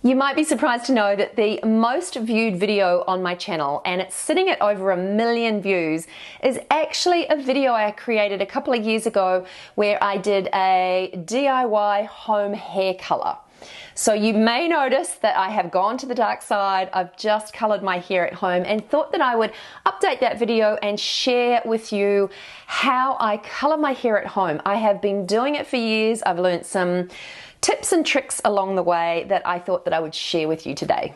You might be surprised to know that the most viewed video on my channel, and it's sitting at over 1 million views, is actually a video I created a couple of years ago where I did a DIY home hair color. So you may notice that I have gone to the dark side. I've just colored my hair at home and thought that I would update that video and share with you how I color my hair at home. I have been doing it for years. I've learned some tips and tricks along the way that I thought that I would share with you today.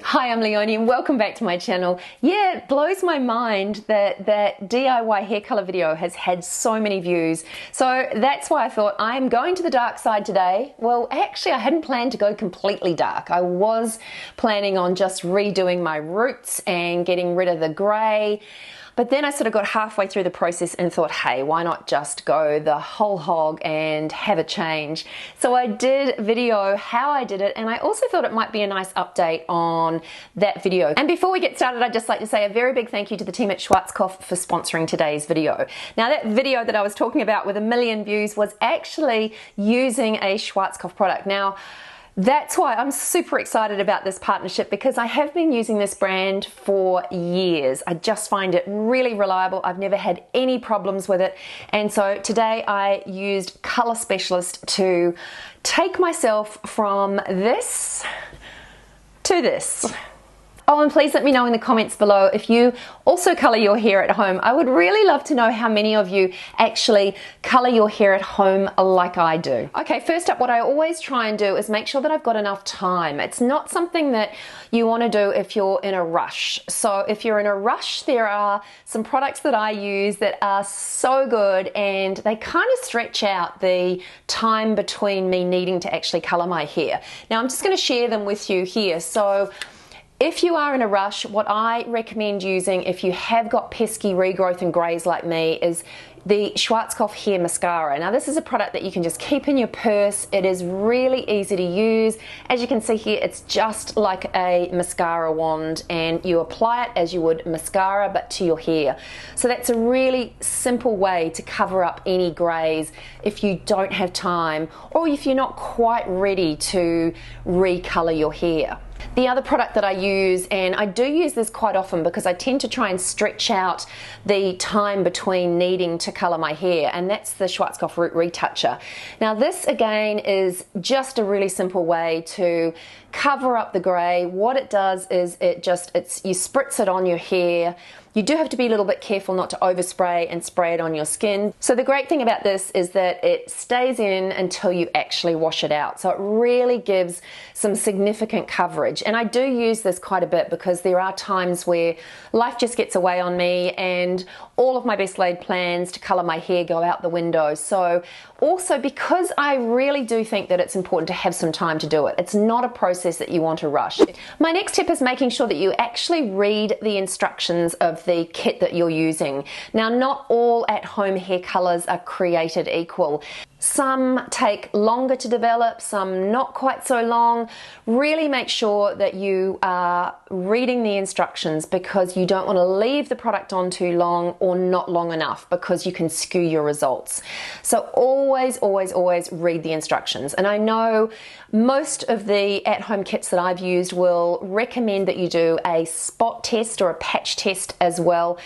Hi, I'm Leonie and welcome back to my channel. Yeah, it blows my mind that that DIY hair color video has had so many views. So that's why I thought I'm going to the dark side today. Well, actually I hadn't planned to go completely dark. I was planning on just redoing my roots and getting rid of the gray. But then I sort of got halfway through the process and thought, hey, why not just go the whole hog and have a change? So I did video how I did it, and I also thought it might be a nice update on that video. And before we get started, I'd just like to say a very big thank you to the team at Schwarzkopf for sponsoring today's video. Now, that video that I was talking about with 1 million views was actually using a Schwarzkopf product. Now, that's why I'm super excited about this partnership, because I have been using this brand for years. I just find it really reliable. I've never had any problems with it. And so today I used Color Specialist to take myself from this to this. Oh, and please let me know in the comments below if you also color your hair at home. I would really love to know how many of you actually color your hair at home like I do. Okay, first up, what I always try and do is make sure that I've got enough time. It's not something that you want to do if you're in a rush. So if you're in a rush, there are some products that I use that are so good, and they kind of stretch out the time between me needing to actually color my hair. Now, I'm just going to share them with you here. So if you are in a rush, what I recommend using if you have got pesky regrowth and greys like me is the Schwarzkopf Hair Mascara. Now, this is a product that you can just keep in your purse. It is really easy to use. As you can see here, it's just like a mascara wand, and you apply it as you would mascara but to your hair. So that's a really simple way to cover up any greys if you don't have time, or if you're not quite ready to recolor your hair. The other product that I use, and I do use this quite often because I tend to try and stretch out the time between needing to color my hair, and that's the Schwarzkopf Root Retoucher. Now, this again is just a really simple way to cover up the gray. What it does is you spritz it on your hair. You do have to be a little bit careful not to overspray and spray it on your skin. So the great thing about this is that it stays in until you actually wash it out. So it really gives some significant coverage. And I do use this quite a bit because there are times where life just gets away on me and all of my best laid plans to color my hair go out the window. So also, because I really do think that it's important to have some time to do it. It's not a process that you want to rush. My next tip is making sure that you actually read the instructions of the kit that you're using. Now, not all at-home hair colors are created equal. Some take longer to develop, some not quite so long. Really make sure that you are reading the instructions, because you don't want to leave the product on too long or not long enough, because you can skew your results. So always, always, always read the instructions. And I know most of the at-home kits that I've used will recommend that you do a spot test or a patch test as well.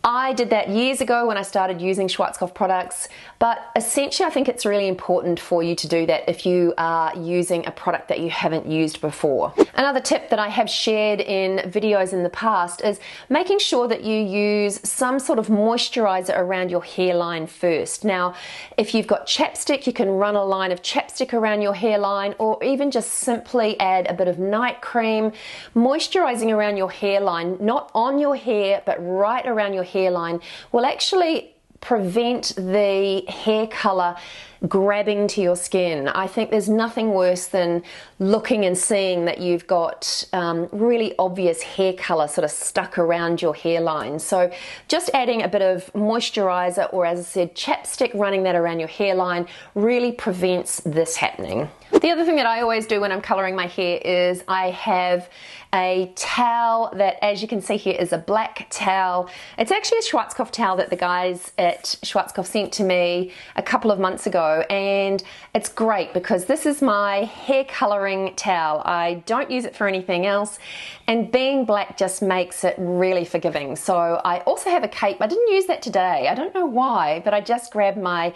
I did that years ago when I started using Schwarzkopf products, but essentially I think it's really important for you to do that if you are using a product that you haven't used before. Another tip that I have shared in videos in the past is making sure that you use some sort of moisturizer around your hairline first. Now, if you've got chapstick, you can run a line of chapstick around your hairline, or even just simply add a bit of night cream. Moisturizing around your hairline, not on your hair, but right around your hairline, will actually prevent the hair color grabbing to your skin. I think there's nothing worse than looking and seeing that you've got really obvious hair color sort of stuck around your hairline. So just adding a bit of moisturizer, or as I said, chapstick, running that around your hairline really prevents this happening. The other thing that I always do when I'm coloring my hair is I have a towel that, as you can see here, is a black towel. It's actually a Schwarzkopf towel that the guys at Schwarzkopf sent to me a couple of months ago, and it's great because this is my hair coloring towel. I don't use it for anything else, and being black just makes it really forgiving. So I also have a cape. I didn't use that today. I don't know why, but I just grabbed my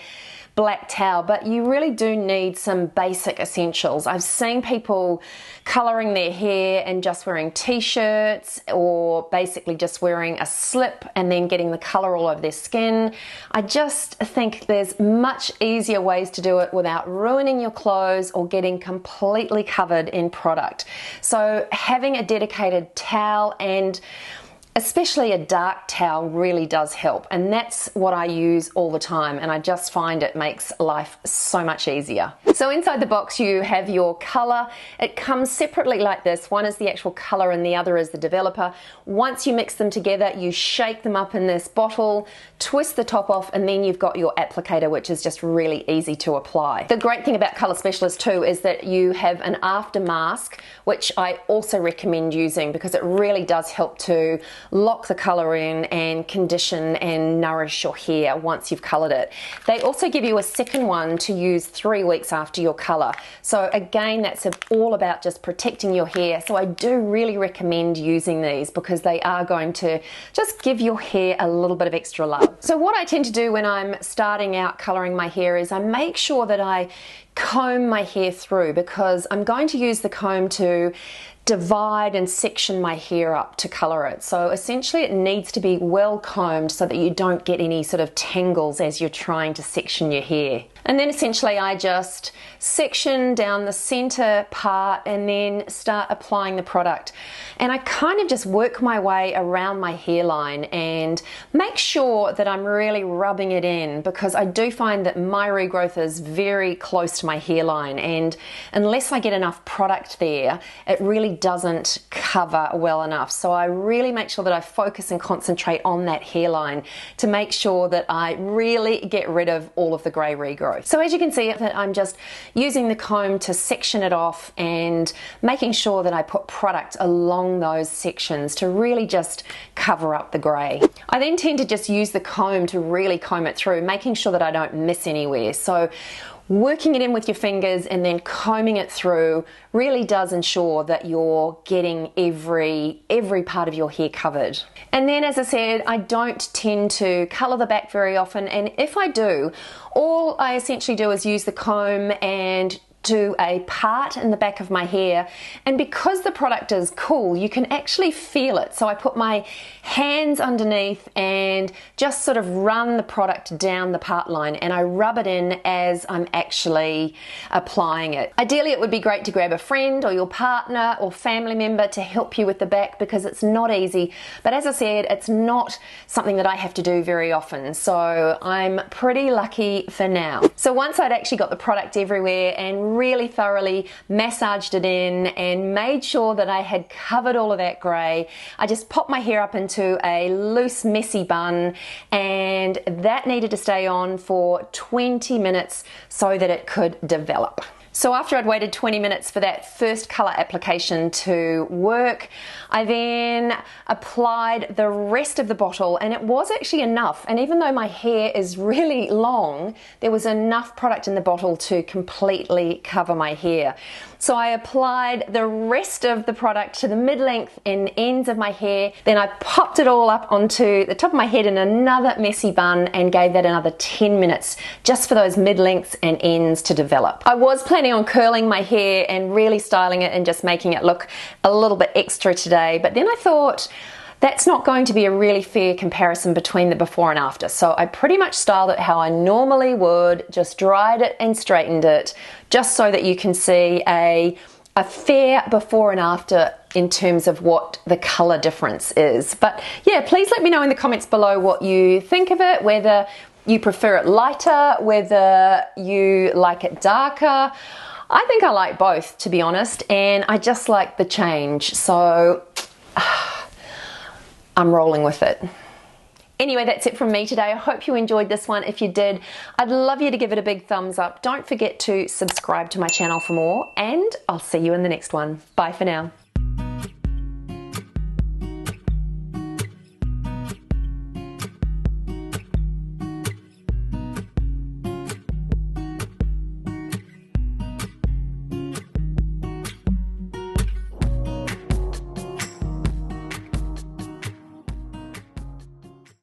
black towel. But you really do need some basic essentials. I've seen people coloring their hair and just wearing t-shirts, or basically just wearing a slip and then getting the color all over their skin. I just think there's much easier ways to do it without ruining your clothes or getting completely covered in product. So having a dedicated towel, and especially a dark towel, really does help, and that's what I use all the time, and I just find it makes life so much easier. So inside the box you have your color. It comes separately like this. One is the actual color and the other is the developer. Once you mix them together, you shake them up in this bottle, twist the top off, and then you've got your applicator, which is just really easy to apply. The great thing about Color Specialist too is that you have an after mask, which I also recommend using because it really does help to lock the color in and condition and nourish your hair once you've colored it. They also give you a second one to use 3 weeks after your color. So again, that's all about just protecting your hair. So I do really recommend using these because they are going to just give your hair a little bit of extra love. So what I tend to do when I'm starting out coloring my hair is I make sure that I comb my hair through, because I'm going to use the comb to divide and section my hair up to color it. So essentially it needs to be well combed so that you don't get any sort of tangles as you're trying to section your hair. And then essentially I just section down the center part and then start applying the product. And I kind of just work my way around my hairline and make sure that I'm really rubbing it in, because I do find that my regrowth is very close to my hairline, and unless I get enough product there, it really doesn't cover well enough. So I really make sure that I focus and concentrate on that hairline to make sure that I really get rid of all of the grey regrowth. So as you can see, that I'm just using the comb to section it off and making sure that I put product along those sections to really just cover up the grey. I then tend to just use the comb to really comb it through, making sure that I don't miss anywhere. So working it in with your fingers and then combing it through really does ensure that you're getting every part of your hair covered. And then, as I said, I don't tend to colour the back very often, and if I do, all I essentially do is use the comb and do a part in the back of my hair, and because the product is cool, you can actually feel it. So I put my hands underneath and just sort of run the product down the part line, and I rub it in as I'm actually applying it. Ideally, it would be great to grab a friend or your partner or family member to help you with the back, because it's not easy. But as I said, it's not something that I have to do very often, so I'm pretty lucky for now. So once I'd actually got the product everywhere and really thoroughly massaged it in and made sure that I had covered all of that grey, I just popped my hair up into a loose, messy bun, and that needed to stay on for 20 minutes so that it could develop. So after I'd waited 20 minutes for that first colour application to work, I then applied the rest of the bottle, and it was actually enough. And even though my hair is really long, there was enough product in the bottle to completely cover my hair. So I applied the rest of the product to the mid-length and ends of my hair. Then I popped it all up onto the top of my head in another messy bun and gave that another 10 minutes just for those mid-lengths and ends to develop. I was planning on curling my hair and really styling it and just making it look a little bit extra today, but then I thought that's not going to be a really fair comparison between the before and after. So I pretty much styled it how I normally would, just dried it and straightened it, just so that you can see a fair before and after in terms of what the colour difference is. But yeah, please let me know in the comments below what you think of it, whether you prefer it lighter, whether you like it darker. I think I like both, to be honest, and I just like the change, so I'm rolling with it. Anyway, that's it from me today. I hope you enjoyed this one. If you did, I'd love you to give it a big thumbs up. Don't forget to subscribe to my channel for more, and I'll see you in the next one. Bye for now.